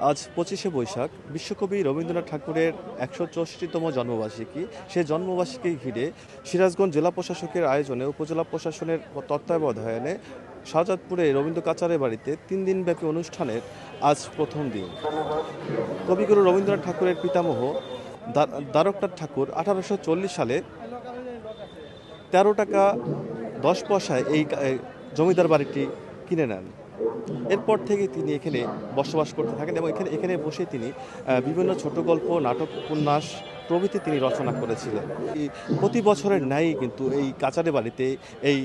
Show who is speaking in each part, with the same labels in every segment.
Speaker 1: আজ 25শে বৈশাখ বিশ্বকবি রবীন্দ্রনাথ ঠাকুরের 164তম জন্মবার্ষিকী। সেই জন্মবার্ষিকী ঘিরে সিরাজগঞ্জ জেলা প্রশাসকের আয়োজনে উপজেলা প্রশাসনের তত্ত্বাবধানে শাহজাদপুরে রবীন্দ্র কাচারের বাড়িতে 3 দিনব্যাপী অনুষ্ঠানের আজ প্রথম দিন। কবিগুরু রবীন্দ্রনাথ ঠাকুরের পিতামহ দ্বারকনাথ ঠাকুর 1840 সালে 13 টাকা 10 পয়সায় এই জমিদার বাড়িটি কিনে নেন। এরপর থেকে তিনি এখানে বসবাস করতে থাকেন এবং এখানে বসে তিনি বিভিন্ন ছোট গল্প, নাটক, উপন্যাস প্রভৃতি তিনি রচনা করেছিলেন। প্রতি বছরের ন্যায় কিন্তু এই কাচারে বাড়িতে এই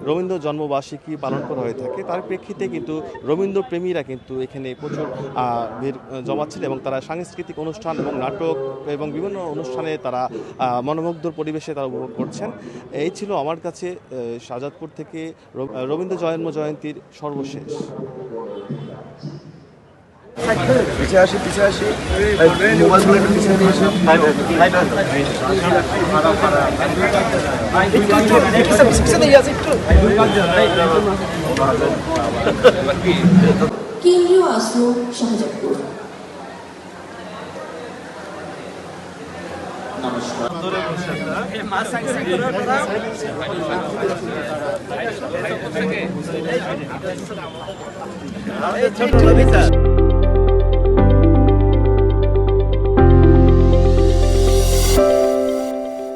Speaker 1: রবীন্দ্র জন্মবার্ষিকী পালন করা হয়ে থাকে। তার প্রেক্ষিতে কিন্তু রবীন্দ্র প্রেমীরা কিন্তু এখানে প্রচুর ভিড় জমাচ্ছেন এবং তারা সাংস্কৃতিক অনুষ্ঠান এবং নাটক এবং বিভিন্ন অনুষ্ঠানে তারা মনোমুগ্ধর পরিবেশে তারা উপভোগ করছেন। এই ছিল আমার কাছে শাহজাদপুর থেকে রবীন্দ্র জয়ন্তীর সর্বশেষ।
Speaker 2: পিছিয়ে আসি মোবাইলগুলো একটু পিছিয়ে নিয়ে এসে
Speaker 3: কেন্দ্রীয় আশ্রম শাহজাদপুর।
Speaker 4: নমস্কার।